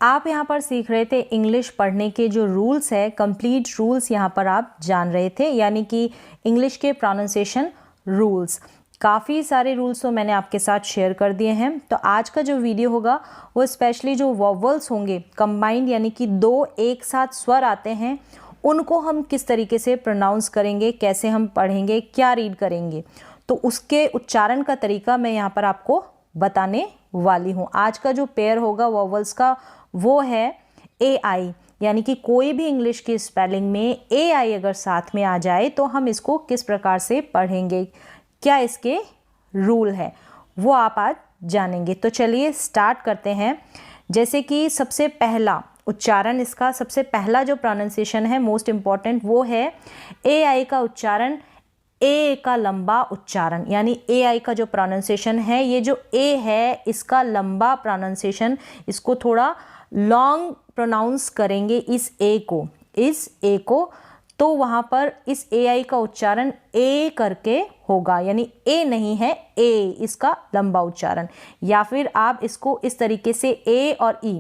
आप यहाँ पर सीख रहे थे इंग्लिश पढ़ने के जो रूल्स है, कंप्लीट रूल्स यहाँ पर आप जान रहे थे, यानी कि इंग्लिश के प्रोनाउंसिएशन रूल्स। काफ़ी सारे रूल्स तो मैंने आपके साथ शेयर कर दिए हैं। तो आज का जो वीडियो होगा वो स्पेशली जो वोवेल्स होंगे कंबाइंड, यानी कि दो एक साथ स्वर आते हैं, उनको हम किस तरीके से प्रोनाउंस करेंगे, कैसे हम पढ़ेंगे, क्या रीड करेंगे, तो उसके उच्चारण का तरीका मैं यहाँ पर आपको बताने वाली हूँ। आज का जो पेयर होगा वोवेल्स का वो है AI, यानी कि कोई भी इंग्लिश की स्पेलिंग में AI अगर साथ में आ जाए तो हम इसको किस प्रकार से पढ़ेंगे, क्या इसके रूल है, वो आप आज जानेंगे। तो चलिए स्टार्ट करते हैं। जैसे कि सबसे पहला उच्चारण, इसका सबसे पहला जो प्रोनाउंसिएशन है मोस्ट इम्पॉर्टेंट, वो है AI का उच्चारण, ए का लंबा उच्चारण, यानी AI का जो प्रोनाउंसिएशन है, ये जो A है इसका लंबा प्रोनाउंसिएशन, इसको थोड़ा लॉन्ग प्रोनाउंस करेंगे इस A को, तो वहाँ पर इस AI का उच्चारण A करके होगा, यानी A नहीं है, A इसका लंबा उच्चारण। या फिर आप इसको इस तरीके से A और E,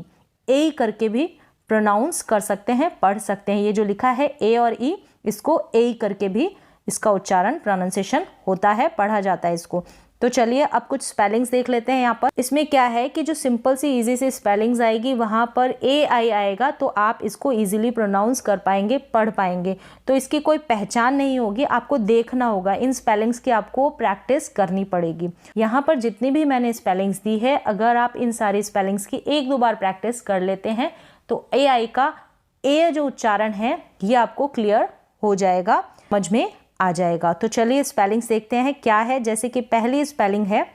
A करके भी प्रोनाउंस कर सकते हैं, पढ़ सकते हैं। ये जो लिखा है A और E, इसको A करके भी इसका उच्चारण प्रोनाउंसिएशन होता है, पढ़ा जाता है इसको। तो चलिए अब कुछ स्पेलिंग्स देख लेते हैं। यहाँ पर इसमें क्या है कि जो सिंपल सी इजी सी स्पेलिंग्स आएगी, वहाँ पर AI आएगा, तो आप इसको इजीली प्रोनाउंस कर पाएंगे, पढ़ पाएंगे। तो इसकी कोई पहचान नहीं होगी, आपको देखना होगा, इन स्पेलिंग्स की आपको प्रैक्टिस करनी पड़ेगी। यहाँ पर जितनी भी मैंने स्पेलिंग्स दी है, अगर आप इन सारी स्पेलिंग्स की एक दो बार प्रैक्टिस कर लेते हैं तो AI का A जो उच्चारण है ये आपको क्लियर हो जाएगा, समझ में आ जाएगा। तो चलिए स्पेलिंग्स देखते हैं क्या है। जैसे कि पहली स्पेलिंग है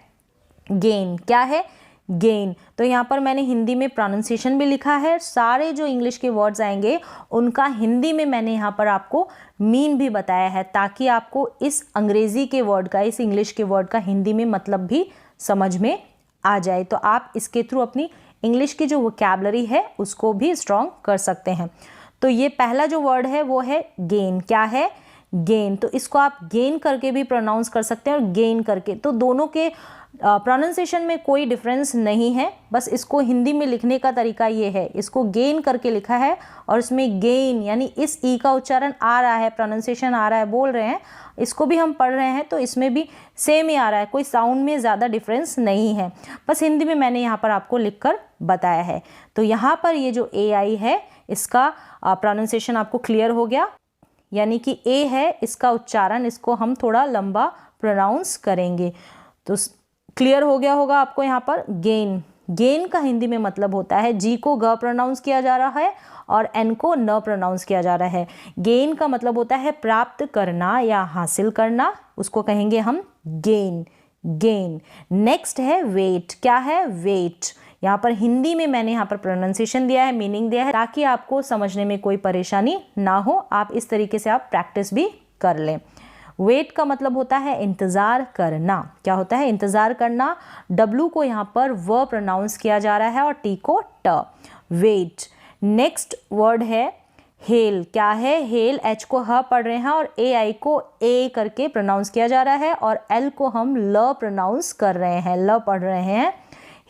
गेन। क्या है? गेन। तो यहाँ पर मैंने हिंदी में प्रोनाउंसिएशन भी लिखा है, सारे जो इंग्लिश के वर्ड्स आएंगे उनका हिंदी में मैंने यहाँ पर आपको मीन भी बताया है, ताकि आपको इस अंग्रेजी के वर्ड का, इस इंग्लिश के वर्ड का हिंदी में मतलब भी समझ में आ जाए। तो आप इसके थ्रू अपनी इंग्लिश की जो वोकैबुलरी है उसको भी स्ट्रॉन्ग कर सकते हैं। तो ये पहला जो वर्ड है वो है गेन। क्या है? गेन। तो इसको आप गेन करके भी प्रोनाउंस कर सकते हैं और गेन करके, तो दोनों के प्रोनाउंसिएशन में कोई डिफरेंस नहीं है, बस इसको हिंदी में लिखने का तरीका ये है, इसको गेन करके लिखा है और इसमें गेन यानी इस ई का उच्चारण आ रहा है, प्रोनाउंसिएशन आ रहा है, बोल रहे हैं, इसको भी हम पढ़ रहे हैं तो इसमें भी सेम ही आ रहा है, कोई साउंड में ज़्यादा डिफरेंस नहीं है, बस हिंदी में मैंने यहाँ पर आपको लिखकर बताया है। तो यहाँ पर ये जो AI है इसका प्रोनाउंसिएशन आपको क्लियर हो गया, यानी कि A है इसका उच्चारण, इसको हम थोड़ा लंबा प्रोनाउंस करेंगे। तो क्लियर हो गया होगा आपको यहाँ पर। गेन, गेन का हिंदी में मतलब होता है G को ग प्रोनाउंस किया जा रहा है और N को न प्रोनाउंस किया जा रहा है। गेन का मतलब होता है प्राप्त करना या हासिल करना, उसको कहेंगे हम गेन, गेन। नेक्स्ट है वेट। क्या है? वेट। यहाँ पर हिंदी में मैंने यहाँ पर प्रोनाउंसिएशन दिया है, मीनिंग दिया है, ताकि आपको समझने में कोई परेशानी ना हो, आप इस तरीके से आप प्रैक्टिस भी कर लें। वेट का मतलब होता है इंतज़ार करना। क्या होता है? इंतज़ार करना। W को यहाँ पर व प्रोनाउंस किया जा रहा है और T को ट। वेट। नेक्स्ट वर्ड है हेल। क्या है? हेल। H को ह पढ़ रहे हैं और AI को A करके प्रोनाउंस किया जा रहा है और L को हम ल प्रोनाउंस कर रहे हैं, ल पढ़ रहे हैं।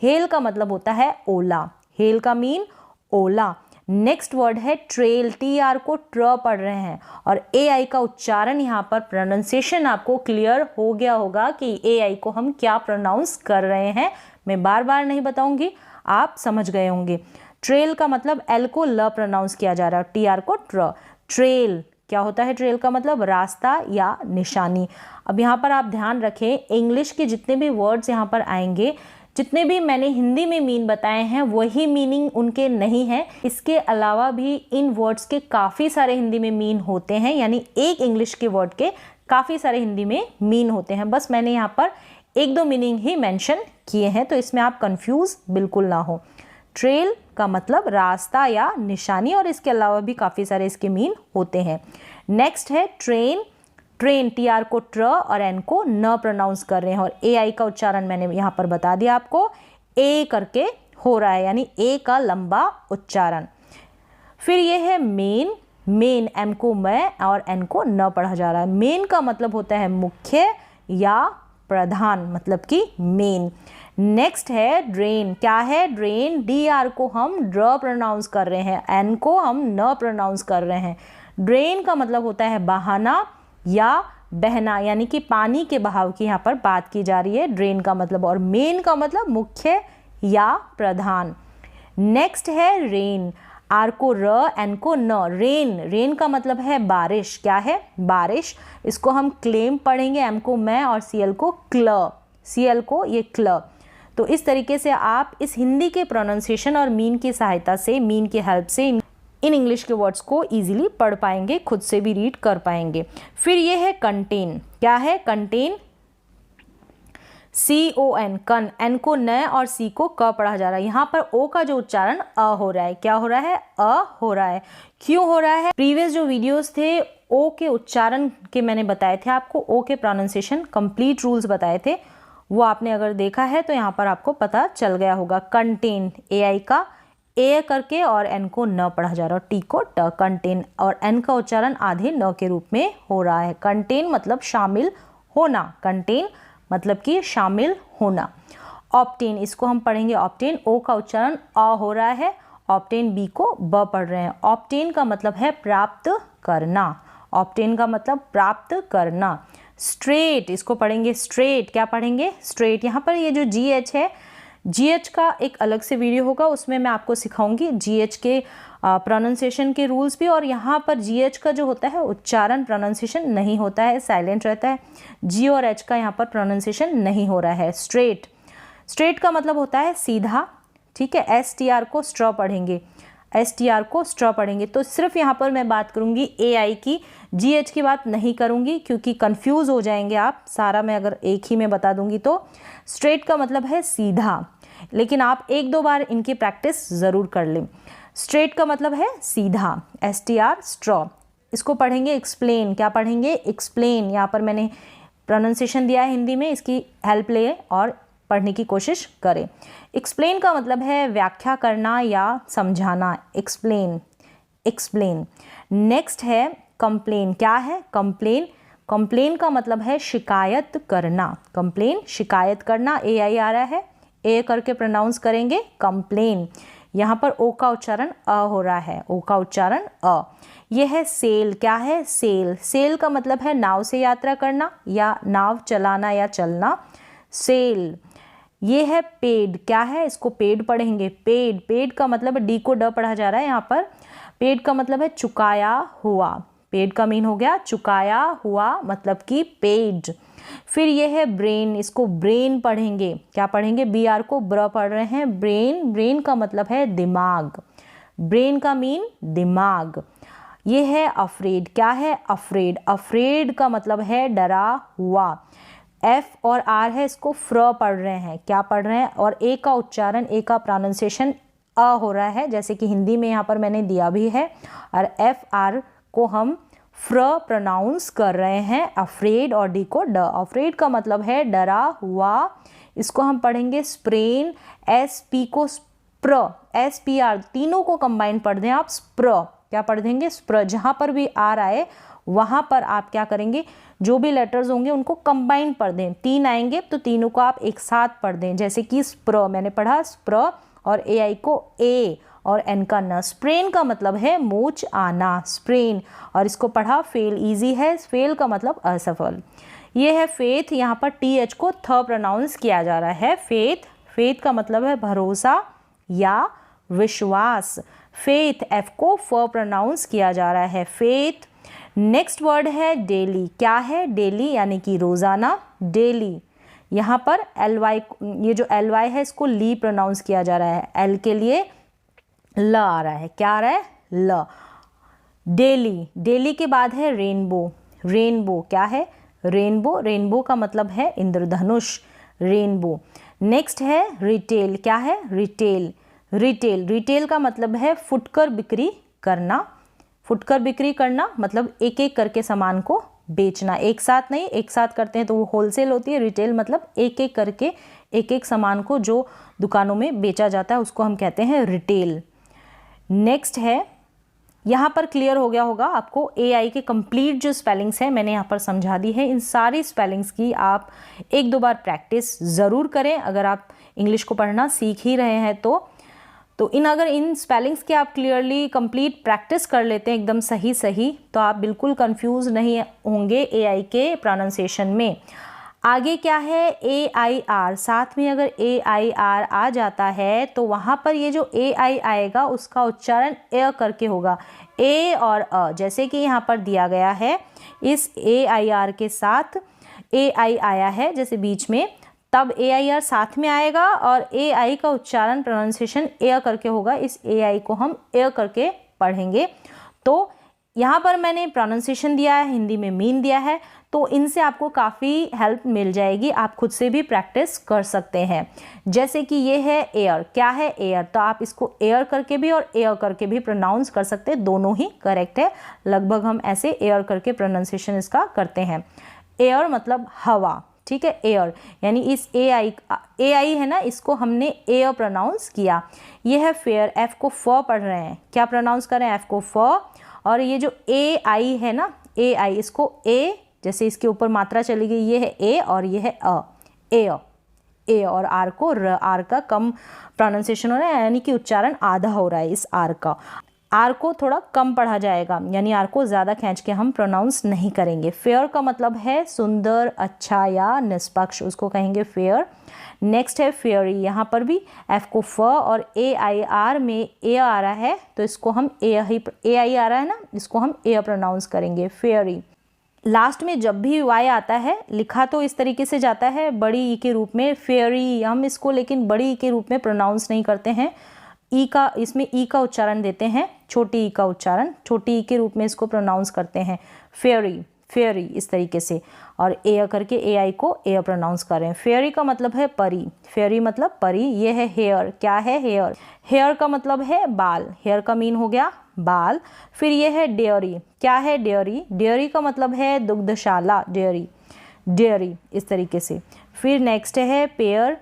हेल का मतलब होता है ओला। हेल का मीन ओला। नेक्स्ट वर्ड है ट्रेल। TR को ट्र पढ़ रहे हैं और AI का उच्चारण, यहाँ पर प्रोनाउंसिएशन आपको क्लियर हो गया होगा कि AI को हम क्या प्रोनाउंस कर रहे हैं। मैं बार बार नहीं बताऊंगी, आप समझ गए होंगे। ट्रेल का मतलब L को ल प्रोनाउंस किया जा रहा है, TR को ट्र। ट्रेल क्या होता है? ट्रेल का मतलब रास्ता या निशानी। अब यहाँ पर आप ध्यान रखें, इंग्लिश के जितने भी वर्ड्स यहाँ पर आएंगे, जितने भी मैंने हिंदी में मीन बताए हैं वही मीनिंग उनके नहीं है, इसके अलावा भी इन वर्ड्स के काफ़ी सारे हिंदी में मीन होते हैं, यानी एक इंग्लिश के वर्ड के काफ़ी सारे हिंदी में मीन होते हैं। बस मैंने यहाँ पर एक दो मीनिंग ही मेंशन किए हैं, तो इसमें आप कंफ्यूज बिल्कुल ना हो। ट्रेल का मतलब रास्ता या निशानी, और इसके अलावा भी काफ़ी सारे इसके मीन होते हैं। नेक्स्ट है ट्रेन। ट्रेन। TR को ट्र और N को न प्रोनाउंस कर रहे हैं और AI का उच्चारण मैंने यहाँ पर बता दिया आपको, A करके हो रहा है, यानी A का लंबा उच्चारण। फिर ये है मेन। मेन। M को मैं और N को न पढ़ा जा रहा है। मेन का मतलब होता है मुख्य या प्रधान, मतलब कि मेन। नेक्स्ट है ड्रेन। क्या है ड्रेन? DR को हम ड्र प्रोनाउंस कर रहे हैं, N को हम न प्रोनाउंस कर रहे हैं। ड्रेन का मतलब होता है बहाना या बहना, यानी कि पानी के बहाव की यहाँ पर बात की जा रही है ड्रेन का मतलब। और मेन का मतलब मुख्य या प्रधान। नेक्स्ट है रेन। R को र, N को न। रेन, रेन का मतलब है बारिश। क्या है? बारिश। इसको हम क्लेम पढ़ेंगे, M को मैं और CL को क्ल, CL को ये क्ल। तो इस तरीके से आप इस हिंदी के प्रोनाउंसिएशन और मीन की सहायता से, मीन की हेल्प से इन इंग्लिश के वर्ड्स को इजीली पढ़ पाएंगे, खुद से भी रीड कर पाएंगे। फिर ये है कंटेन। क्या है कंटेन? CON, कन। N को न और C को क पढ़ा जा रहा है। यहाँ पर O का जो उच्चारण अ हो रहा है। क्या हो रहा है? अ हो रहा है। क्यों हो रहा है? प्रीवियस जो वीडियोस थे O के उच्चारण के मैंने बताए थे आपको, O के प्रोनाउंसिएशन कंप्लीट रूल्स बताए थे, वो आपने अगर देखा है तो यहाँ पर आपको पता चल गया होगा। कंटेन, AI का ए करके और N को न पढ़ा जा रहा है, T को ट, कंटेन। और N का उच्चारण आधे न के रूप में हो रहा है। कंटेन मतलब शामिल होना, कंटेन मतलब कि शामिल होना। ऑब्टेन, इसको हम पढ़ेंगे ऑब्टेन। O का उच्चारण अ हो रहा है, ऑब्टेन B को ब पढ़ रहे हैं। ऑब्टेन का मतलब है प्राप्त करना, ऑब्टेन का मतलब प्राप्त करना। स्ट्रेट, इसको पढ़ेंगे स्ट्रेट। क्या पढ़ेंगे? स्ट्रेट। यहाँ पर ये जो GH है, GH का एक अलग से वीडियो होगा, उसमें मैं आपको सिखाऊंगी GH के प्रोनाउंसिएशन के रूल्स भी। और यहाँ पर GH का जो होता है उच्चारण, प्रोनाउंसिएशन नहीं होता है, साइलेंट रहता है। G और H का यहाँ पर प्रोनाउंसिएशन नहीं हो रहा है। स्ट्रेट, स्ट्रेट का मतलब होता है सीधा। ठीक है, STR को स्ट्रॉ पढ़ेंगे, STR को स्ट्रॉ पढ़ेंगे। तो सिर्फ यहाँ पर मैं बात करूँगी AI की, GH की बात नहीं करूँगी क्योंकि कंफ्यूज हो जाएंगे आप। सारा मैं अगर एक ही में बता दूँगी तो। स्ट्रेट का मतलब है सीधा, लेकिन आप एक दो बार इनकी प्रैक्टिस ज़रूर कर लें। स्ट्रेट का मतलब है सीधा, STR स्ट्रॉ। इसको पढ़ेंगे एक्सप्लेन। क्या पढ़ेंगे? एक्सप्लेन। यहाँ पर मैंने प्रोनाउंसिएशन दिया है हिंदी में, इसकी हेल्प ले और पढ़ने की कोशिश करें। एक्सप्लेन का मतलब है व्याख्या करना या समझाना, एक्सप्लेन, एक्सप्लेन। नेक्स्ट है कंप्लेन। क्या है? कंप्लेन। कंप्लेन का मतलब है शिकायत करना, कंप्लेन, शिकायत करना। AI आ रहा है, ए करके प्रोनाउंस करेंगे कंप्लेन। यहाँ पर O का उच्चारण अ हो रहा है, O का उच्चारण अ। यह है सेल। क्या है? सेल। सेल का मतलब है नाव से यात्रा करना या नाव चलाना या चलना, सेल। ये है पेड। क्या है? इसको पेड पढ़ेंगे, पेड। पेड का मतलब D को ड पढ़ा जा रहा है यहाँ पर। पेड का मतलब है चुकाया हुआ, पेड का मीन हो गया चुकाया हुआ, मतलब कि पेड। फिर ये है ब्रेन। इसको ब्रेन पढ़ेंगे। क्या पढ़ेंगे? BR को ब्र पढ़ रहे हैं, ब्रेन। ब्रेन का मतलब है दिमाग, ब्रेन का मीन दिमाग। ये है अफ्रेड। क्या है? अफ्रेड। अफ्रेड का मतलब है डरा हुआ। F और R है, इसको फ्र पढ़ रहे हैं। क्या पढ़ रहे हैं? और A का उच्चारण, A का प्रोनाउंसिएशन अ हो रहा है, जैसे कि हिंदी में यहाँ पर मैंने दिया भी है। और FR को हम फ्र प्रोनाउंस कर रहे हैं, अफ्रेड, और D को ड। अफ्रेड का मतलब है डरा हुआ। इसको हम पढ़ेंगे स्प्रेन। SP को स्प्र, SPR, तीनों को कंबाइन पढ़ दें आप, स्प्र। क्या पढ़ देंगे? स्प्र। जहाँ पर भी R आए वहाँ पर आप क्या करेंगे? जो भी लेटर्स होंगे उनको कंबाइन पढ़ दें। 3 आएंगे तो तीनों को आप एक साथ पढ़ दें, जैसे कि स्प्र, मैंने पढ़ा स्प्र, और AI को A और N का न। स्प्रेन का मतलब है मोच आना, स्प्रेन। और इसको पढ़ा फेल, इजी है। फेल का मतलब असफल। ये है फेथ। यहाँ पर TH को थ प्रोनाउंस किया जा रहा है, फेथ। फेथ का मतलब है भरोसा या विश्वास। फेथ, F को फ प्रोनाउंस किया जा रहा है, फेथ। नेक्स्ट वर्ड है डेली। क्या है? डेली यानी कि रोजाना, डेली। यहाँ पर LY, ये जो LY है इसको ली प्रोनाउंस किया जा रहा है, L के लिए ल आ रहा है। क्या आ रहा है? ल। डेली। डेली के बाद है रेनबो। रेनबो। क्या है? रेनबो। रेनबो का मतलब है इंद्रधनुष, रेनबो। नेक्स्ट है रिटेल। क्या है? रिटेल। रिटेल। रिटेल का मतलब है फुटकर बिक्री करना। फुटकर बिक्री करना मतलब एक एक करके सामान को बेचना, एक साथ नहीं। एक साथ करते हैं तो वो होलसेल होती है। रिटेल मतलब एक एक करके एक एक सामान को जो दुकानों में बेचा जाता है उसको हम कहते हैं रिटेल। नेक्स्ट है, यहाँ पर क्लियर हो गया होगा आपको, AI के कंप्लीट जो स्पेलिंग्स हैं मैंने यहाँ पर समझा दी है। इन सारी स्पेलिंग्स की आप एक दो बार प्रैक्टिस ज़रूर करें। अगर आप इंग्लिश को पढ़ना सीख ही रहे हैं तो अगर इन स्पेलिंग्स के आप क्लियरली कंप्लीट प्रैक्टिस कर लेते हैं एकदम सही तो आप बिल्कुल कंफ्यूज नहीं होंगे AI के प्रोनाउंसिएशन में। आगे क्या है AIR, साथ में अगर AIR आ जाता है तो वहाँ पर ये जो AI आएगा उसका उच्चारण ए करके होगा, ए और अ, जैसे कि यहाँ पर दिया गया है इस AIR के साथ AI आया है जैसे बीच में, तब AIR साथ में आएगा और AI का उच्चारण प्रोनाउंसिएशन ए करके होगा। इस AI को हम ए करके पढ़ेंगे। तो यहाँ पर मैंने प्रोनाउंसिएशन दिया है, हिंदी में मीन दिया है, तो इनसे आपको काफ़ी हेल्प मिल जाएगी, आप खुद से भी प्रैक्टिस कर सकते हैं। जैसे कि ये है एयर, क्या है एयर, तो आप इसको एयर करके भी और एयर करके भी प्रोनाउंस कर सकते हैं, दोनों ही करेक्ट है। लगभग हम ऐसे एयर करके प्रोनाउंसिएशन इसका करते हैं। एयर मतलब हवा, ठीक है, एयर, यानी इस AI है ना, इसको हमने एयर प्रोनाउंस किया। ये है फेयर, एफ को फ पढ़ रहे हैं, क्या प्रोनाउंस कर रहे हैं, एफ को फ, और ये जो AI है ना, AI, इसको ए, जैसे इसके ऊपर मात्रा चली गई, ये है ए और ये है अ, ए, और आर को र, आर का कम प्रोनाउंसिएशन हो रहा है, यानी कि उच्चारण आधा हो रहा है इस आर का। आर को थोड़ा कम पढ़ा जाएगा, यानी आर को ज़्यादा खींच के हम प्रोनाउंस नहीं करेंगे। फेयर का मतलब है सुंदर, अच्छा या निष्पक्ष, उसको कहेंगे फेयर। नेक्स्ट है फेयरी, यहाँ पर भी एफ को फ और AIR में ए आ रहा है, तो इसको हम AI आ रहा है ना, इसको हम ए प्रोनाउंस करेंगे, फेयरी। लास्ट में जब भी वाई आता है, लिखा तो इस तरीके से जाता है बड़ी ई के रूप में, फेयरी, हम इसको लेकिन बड़ी ई के रूप में प्रोनाउंस नहीं करते हैं, ई का, इसमें ई का उच्चारण देते हैं, छोटी ई का उच्चारण, छोटी ई के रूप में इसको प्रोनाउंस करते हैं, फेयरी, फेयरी, इस तरीके से, और ए करके AI को ए प्रोनाउंस कर रहे हैं। फेयरी का मतलब है परी, फेयरी मतलब परी। ये है हेयर, क्या है हेयर, हेयर का मतलब है बाल, हेयर का मीन हो गया बाल। फिर ये है डेयरी, क्या है डेयरी, डेयरी का मतलब है दुग्धशाला, डेयरी, डेयरी, इस तरीके से। फिर नेक्स्ट है पेयर,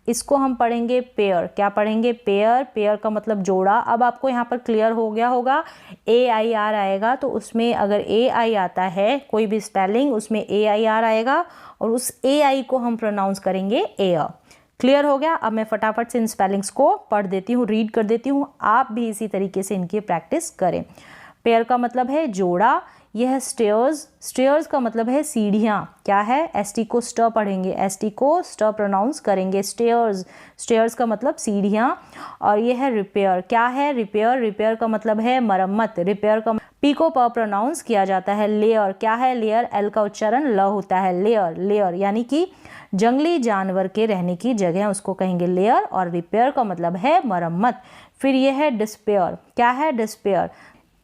इसको हम पढ़ेंगे पेयर, क्या पढ़ेंगे, पेयर, पेयर का मतलब जोड़ा। अब आपको यहाँ पर क्लियर हो गया होगा, AIR आएगा तो उसमें अगर AI आता है कोई भी स्पेलिंग, उसमें AIR आएगा और उस AI को हम प्रोनाउंस करेंगे एयर। क्लियर हो गया। अब मैं फटाफट से इन स्पेलिंग्स को पढ़ देती हूँ, रीड कर देती हूँ, आप भी इसी तरीके से इनकी प्रैक्टिस करें। पेयर का मतलब है जोड़ा, यह है स्टेयर्स, स्टेयर्स का मतलब है सीढ़ियाँ, क्या है, ST को स्ट पढ़ेंगे, ST को स्ट प्रोनाउंस करेंगे, स्टेयर्स, स्टेयर्स का मतलब सीढ़ियाँ। और ये है रिपेयर, क्या है, रिपेयर, रिपेयर का मतलब है मरम्मत, रिपेयर का पी को प प्रोनाउंस किया जाता है। लेयर, क्या है, लेयर, एल का उच्चारण ल होता है, लेयर, लेयर, यानी कि जंगली जानवर के रहने की जगह, उसको कहेंगे लेयर, और रिपेयर का मतलब है मरम्मत। फिर ये है डिस्पेयर, क्या है, डिस्पेयर,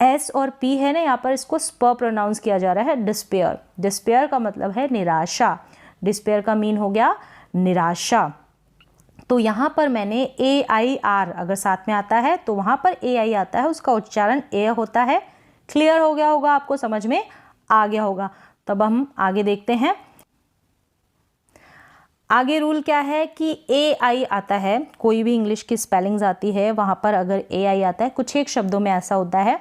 S और P है ना, यहाँ पर इसको स्प प्रोनाउंस किया जा रहा है, डिस्पेयर, डिस्पेयर का मतलब है निराशा, डिस्पेयर का मीन हो गया निराशा। तो यहाँ पर मैंने AIR अगर साथ में आता है तो वहाँ पर AI आता है, उसका उच्चारण ए होता है। क्लियर हो गया होगा, आपको समझ में आ गया होगा। तब हम आगे देखते हैं। आगे रूल क्या है कि AI आता है, कोई भी इंग्लिश की स्पेलिंग्स आती है वहाँ पर अगर AI आता है, कुछ एक शब्दों में ऐसा होता है,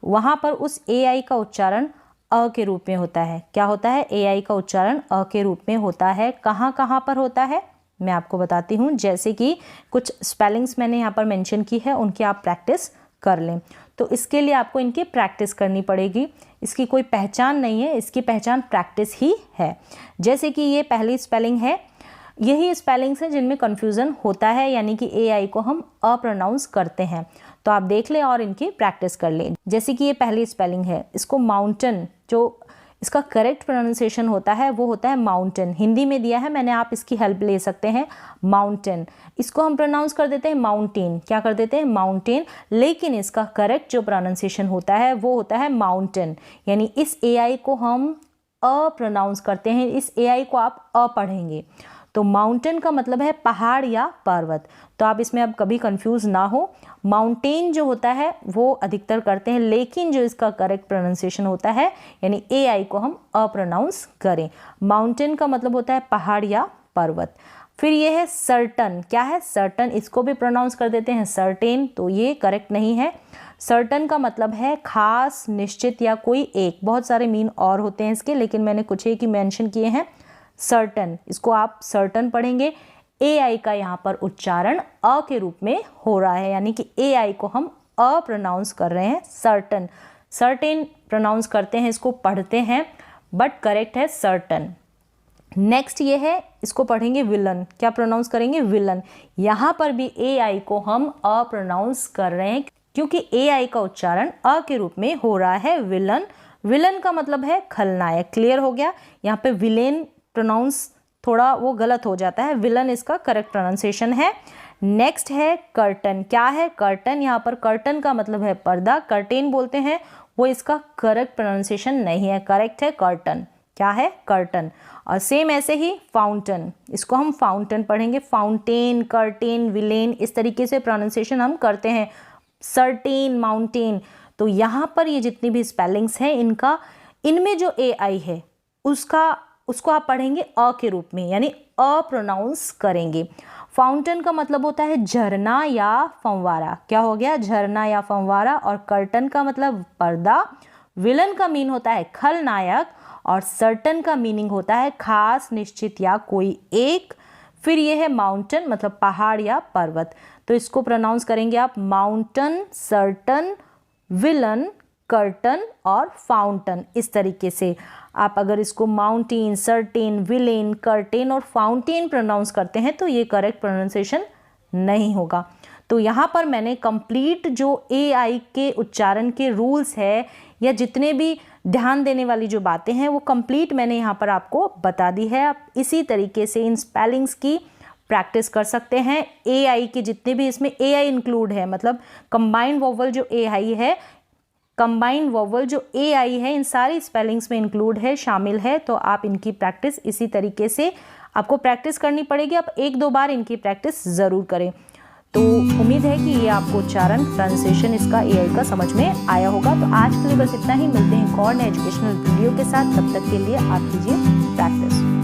वहाँ पर उस AI का उच्चारण अ के रूप में होता है। क्या होता है, AI का उच्चारण अ के रूप में होता है। कहाँ कहाँ पर होता है मैं आपको बताती हूँ, जैसे कि कुछ स्पेलिंग्स मैंने यहाँ पर मेंशन की है, उनकी आप प्रैक्टिस कर लें। तो इसके लिए आपको इनकी प्रैक्टिस करनी पड़ेगी, इसकी कोई पहचान नहीं है, इसकी पहचान प्रैक्टिस ही है। जैसे कि ये पहली स्पेलिंग है, यही स्पेलिंग्स हैं जिनमें कन्फ्यूज़न होता है, यानी कि AI को हम अ प्रोनाउंस करते हैं। तो आप देख लें और इनकी प्रैक्टिस कर लें। जैसे कि ये पहली स्पेलिंग है, इसको माउंटेन, जो इसका करेक्ट प्रोनाउंसिएशन होता है वो होता है माउंटेन, हिंदी में दिया है मैंने, आप इसकी हेल्प ले सकते हैं, माउंटेन। इसको हम प्रोनाउंस कर देते हैं माउंटेन, क्या कर देते हैं, माउंटेन, लेकिन इसका करेक्ट जो प्रोनाउंसिएशन होता है वो होता है माउंटेन, यानी इस AI को हम अ प्रोनाउंस करते हैं, इस AI को आप अ पढ़ेंगे। तो माउंटेन का मतलब है पहाड़ या पर्वत। तो आप इसमें अब कभी कंफ्यूज ना हो, माउंटेन जो होता है वो अधिकतर करते हैं, लेकिन जो इसका करेक्ट प्रोनाउंसिएशन होता है यानी AI को हम अ प्रोनाउंस करें। माउंटेन का मतलब होता है पहाड़ या पर्वत। फिर ये है सर्टन, क्या है, सर्टन, इसको भी प्रोनाउंस कर देते हैं सर्टेन, तो ये करेक्ट नहीं है। सर्टन का मतलब है खास, निश्चित या कोई एक, बहुत सारे मीन और होते हैं इसके, लेकिन मैंने कुछ एक ही मेंशन किए हैं। सर्टन, इसको आप सर्टन पढ़ेंगे। AI का यहाँ पर उच्चारण अ के रूप में हो रहा है, यानी कि AI को हम अ प्रोनाउंस कर रहे हैं। सर्टेन प्रोनाउंस करते हैं, इसको पढ़ते हैं, बट करेक्ट है सर्टन। नेक्स्ट ये है, इसको पढ़ेंगे विलन। क्या प्रोनाउंस करेंगे? विलन। यहाँ पर भी AI को हम अ प्रोनाउंस कर रहे हैं क्योंकि AI का उच्चारण अ के रूप में हो रहा है, विलन। विलन का मतलब है खलनायक। क्लियर हो गया? यहाँ पे विलेन प्रोनाउंस थोड़ा वो गलत हो जाता है, विलन इसका करेक्ट प्रोनाउंसिएशन है। नेक्स्ट है कर्टन। क्या है? कर्टन। यहाँ पर कर्टन का मतलब है पर्दा, कर्टेन बोलते हैं, वो इसका करेक्ट प्रोनाउंसिएशन नहीं है, करेक्ट है कर्टन। क्या है? कर्टन। और सेम ऐसे ही फाउंटेन, इसको हम फाउंटेन पढ़ेंगे। फाउंटेन, कर्टेन, विलेन, इस तरीके से प्रोनाउंसिएशन हम करते हैं। Certain, mountain. तो यहाँ पर ये जितनी भी स्पेलिंग्स हैं इनमें जो AI है उसको आप पढ़ेंगे अ के रूप में, यानी अ प्रोनाउंस करेंगे। फाउंटेन का मतलब होता है झरना या फंवारा। क्या हो गया? झरना या फंवारा। और कर्टन का मतलब पर्दा। विलन का मीन होता है खलनायक, और सर्टन का मीनिंग होता है खास, निश्चित या कोई एक। फिर ये है माउंटेन, मतलब पहाड़ या पर्वत। तो इसको प्रोनाउंस करेंगे आप माउंटेन, सर्टन, विलन, कर्टन और फाउंटेन। इस तरीके से आप अगर इसको माउंटेन, सर्टेन, विलेन, कर्टेन और फाउंटेन प्रोनाउंस करते हैं तो ये करेक्ट प्रोनाउंसिएशन नहीं होगा। तो यहाँ पर मैंने कंप्लीट जो AI के उच्चारण के रूल्स है या जितने भी ध्यान देने वाली जो बातें हैं वो कंप्लीट मैंने यहाँ पर आपको बता दी है। आप इसी तरीके से इन स्पेलिंग्स की प्रैक्टिस कर सकते हैं। AI के जितने भी, इसमें AI इंक्लूड है, मतलब कंबाइंड वोवल जो AI है, कंबाइंड वोवल जो AI है इन सारी स्पेलिंग्स में इंक्लूड है, शामिल है। तो आप इनकी प्रैक्टिस इसी तरीके से आपको प्रैक्टिस करनी पड़ेगी। आप 1-2 बार इनकी प्रैक्टिस ज़रूर करें। तो उम्मीद है कि ये आपको उच्चारण, प्रोनाउंसिएशन इसका AI का समझ में आया होगा। तो आज के लिए बस इतना ही। मिलते हैं एक और नए एजुकेशनल वीडियो के साथ। तब तक के लिए आप कीजिए प्रैक्टिस।